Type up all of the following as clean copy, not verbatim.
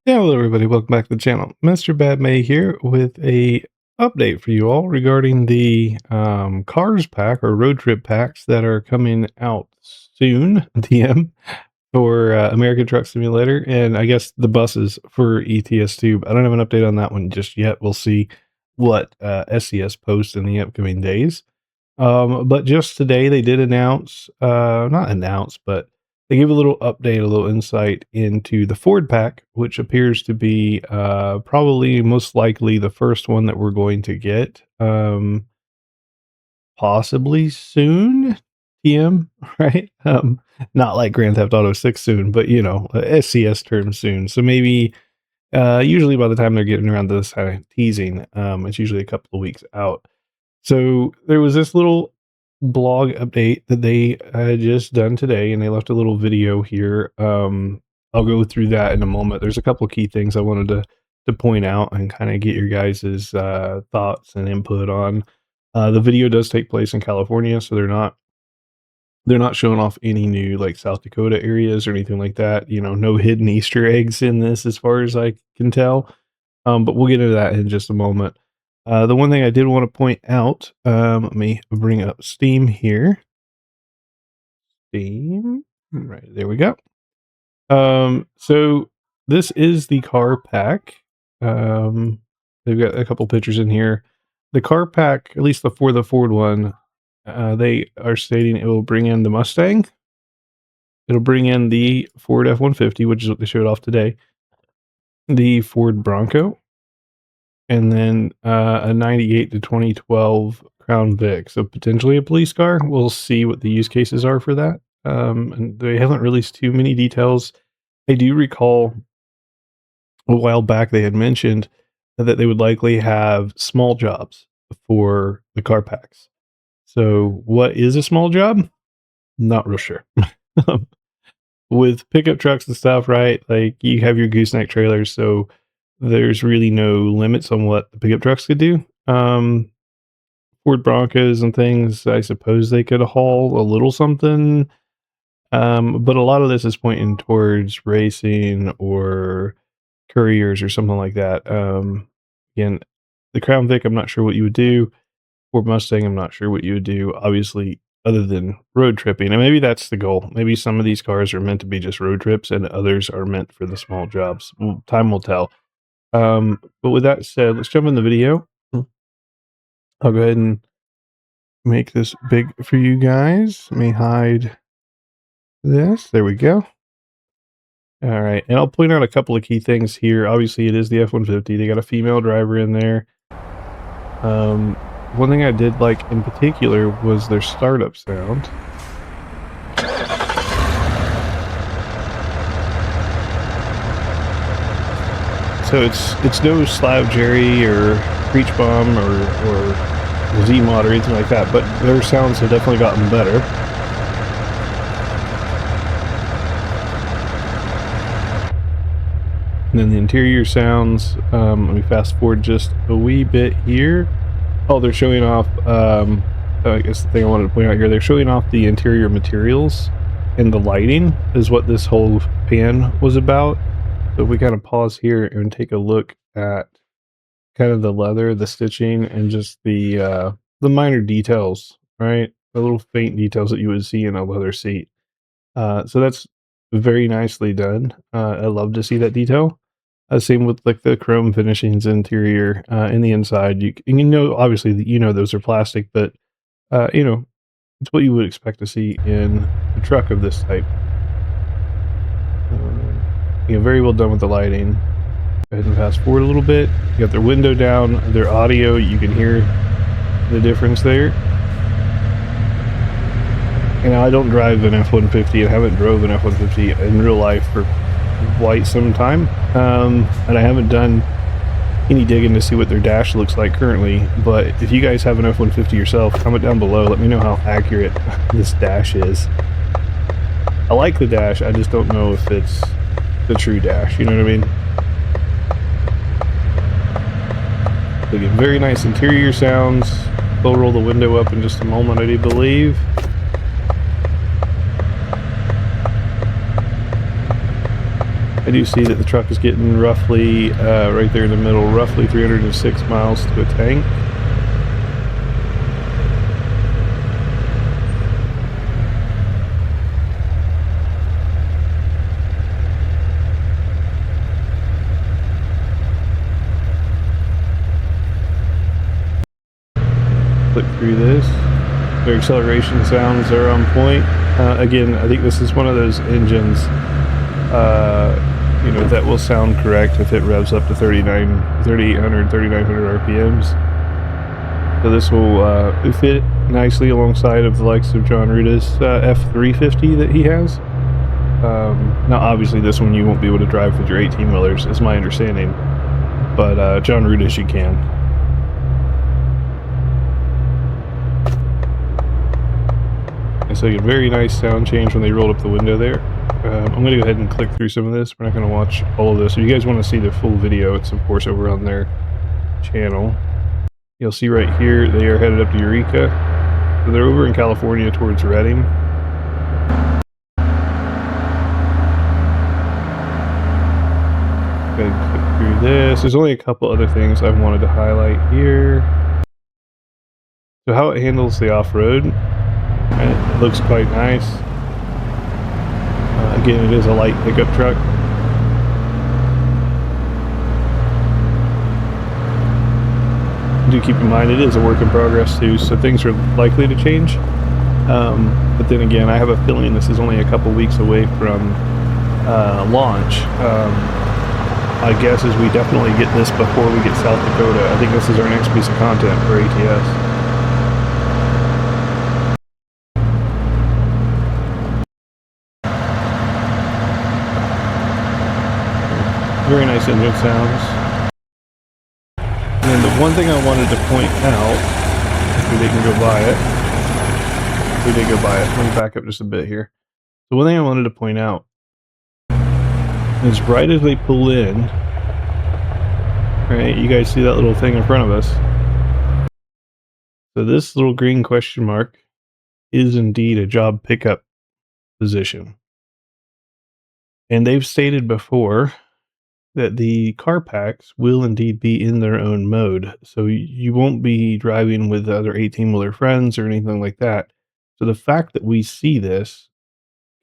Hello everybody, welcome back to the channel. Mr. BadMae here with a update for you all regarding the cars pack or road trip packs that are coming out soon, TM, for American Truck Simulator, and I guess the buses for ETS Tube. I don't have an update on that one just yet. We'll see what SCS posts in the upcoming days. But just today they did announce, not announce, but they gave a little update, a little insight into the Ford pack, which appears to be probably most likely the first one that we're going to get, possibly soon. TM, right? Not like Grand Theft Auto 6 soon, but SCS term soon. So maybe usually by the time they're getting around to this kind of teasing, it's usually a couple of weeks out. So there was this little blog update that they had just done today, and they left a little video here. I'll go through that in a moment. There's a couple key things I wanted to point out and kind of get your guys' thoughts and input on. The video does take place in California, so they're not showing off any new like South Dakota areas or anything like that. No hidden Easter eggs in this, as far as I can tell. But we'll get into that in just a moment. The one thing I did want to point out, let me bring up Steam here. Steam, right, there we go. So this is the car pack. They've got a couple pictures in here. The car pack, at least for the Ford one, they are stating it will bring in the Mustang. It'll bring in the Ford F-150, which is what they showed off today. The Ford Bronco. And then a 98 to 2012 Crown Vic. So potentially a police car. We'll see what the use cases are for that. And they haven't released too many details. I do recall a while back they had mentioned that they would likely have small jobs for the car packs. So what is a small job? Not real sure. With pickup trucks and stuff, right? Like you have your gooseneck trailers, so there's really no limits on what the pickup trucks could do. Ford Broncos and things, I suppose they could haul a little something. But a lot of this is pointing towards racing or couriers or something like that. Again, the Crown Vic, I'm not sure what you would do. Ford Mustang, I'm not sure what you would do, obviously, other than road tripping. And maybe that's the goal. Maybe some of these cars are meant to be just road trips and others are meant for the small jobs. Well, time will tell. But with that said, let's jump in the video. I'll go ahead and make this big for you guys. Let me hide this. There we go. All right. And I'll point out a couple of key things here. Obviously, it is the F-150. They got a female driver in there. One thing I did like in particular was their startup sound. So it's no Slav Jerry or Preach Bomb or Z-Mod or anything like that, but their sounds have definitely gotten better. And then the interior sounds, let me fast forward just a wee bit here. Oh, they're showing off, I guess the thing I wanted to point out here, they're showing off the interior materials and the lighting is what this whole pan was about. So if we kind of pause here and take a look at kind of the leather, the stitching, and just the minor details, right? The little faint details that you would see in a leather seat. So that's very nicely done. I love to see that detail. Same with like the chrome finishings interior in the inside. Obviously, those are plastic, but it's what you would expect to see in a truck of this type. Very well done with the lighting. Go ahead and fast forward a little bit. You got their window down, their audio. You can hear the difference there. I don't drive an F-150. I haven't drove an F-150 in real life for quite some time, and I haven't done any digging to see what their dash looks like currently. But if you guys have an F-150 yourself, comment down below. Let me know how accurate this dash is. I like the dash. I just don't know if it's the true dash. You know what I mean? So again, very nice interior sounds. We'll roll the window up in just a moment, I do believe. I do see that the truck is getting roughly, right there in the middle, roughly 306 miles to a tank. Click through this. Their acceleration sounds are on point. Again, I think this is one of those engines, that will sound correct if it revs up to 3,800, 3,900 RPMs. So this will fit nicely alongside of the likes of John Ruta's F-350 that he has. Now, obviously, this one you won't be able to drive with your 18-wheelers, is my understanding. But John Ruta's you can. It's like a very nice sound change when they rolled up the window there. I'm going to go ahead and click through some of this. We're not going to watch all of this. If you guys want to see the full video, it's of course over on their channel. You'll see right here, they are headed up to Eureka. So they're over in California towards Redding. Go ahead and click through this. There's only a couple other things I wanted to highlight here. So how it handles the off-road. It looks quite nice. Again, it is a light pickup truck. Do keep in mind it is a work in progress too, so things are likely to change. But then again, I have a feeling this is only a couple weeks away from launch. My guess is we definitely get this before we get South Dakota. I think this is our next piece of content for ATS. Very nice engine sounds. And then the one thing I wanted to point out, if we didn't go by it, we did go by it. Let me back up just a bit here. The one thing I wanted to point out is right as they pull in, right, you guys see that little thing in front of us. So this little green question mark is indeed a job pickup position. And they've stated before that the car packs will indeed be in their own mode. So you won't be driving with other 18-wheeler friends or anything like that. So the fact that we see this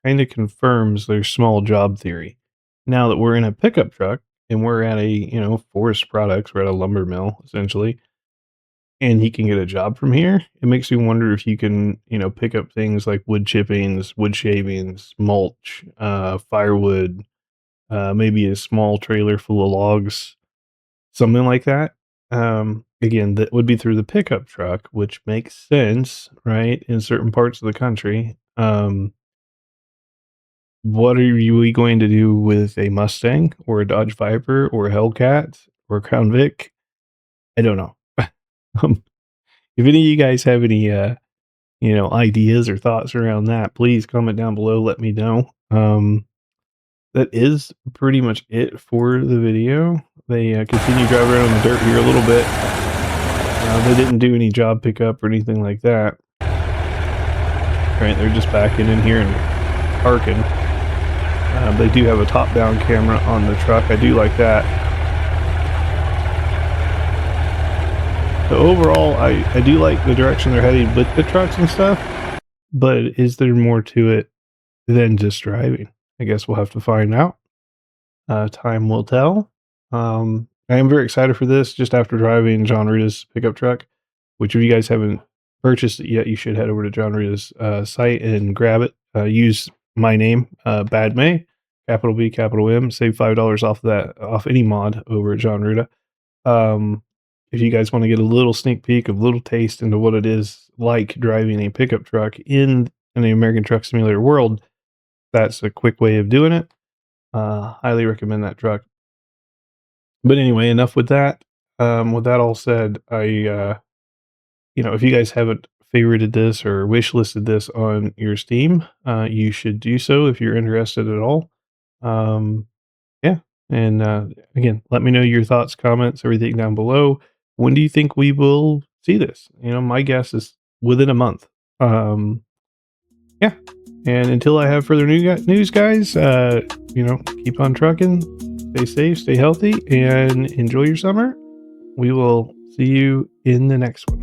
kind of confirms their small job theory. Now that we're in a pickup truck and we're at a, Forest Products, we're at a lumber mill essentially, and he can get a job from here, it makes me wonder if you can, pick up things like wood chippings, wood shavings, mulch, firewood, maybe a small trailer full of logs, something like that. Again, that would be through the pickup truck, which makes sense, right? In certain parts of the country. What are we going to do with a Mustang or a Dodge Viper or a Hellcat or a Crown Vic? I don't know. If any of you guys have any, ideas or thoughts around that, please comment down below. Let me know. That is pretty much it for the video. They continue driving around in the dirt here a little bit. They didn't do any job pickup or anything like that. Right, they're just backing in here and parking. They do have a top-down camera on the truck. I do like that. So overall, I do like the direction they're heading with the trucks and stuff. But is there more to it than just driving? I guess we'll have to find out. Time will tell. I am very excited for this. Just after driving John Rita's pickup truck, which if you guys haven't purchased it yet, you should head over to John Rita's site and grab it. Use my name, BadMae, capital B, capital M. Save $5 off any mod over at John Rita. If you guys want to get a little sneak peek, a little taste into what it is like driving a pickup truck in the American Truck Simulator world, that's a quick way of doing it. Highly recommend that truck. But anyway, enough with that. With that all said, if you guys haven't favorited this or wish listed this on your Steam, you should do so if you're interested at all. Yeah. And again, let me know your thoughts, comments, everything down below. When do you think we will see this? My guess is within a month. Yeah. And until I have further news, guys, keep on trucking, stay safe, stay healthy, and enjoy your summer. We will see you in the next one.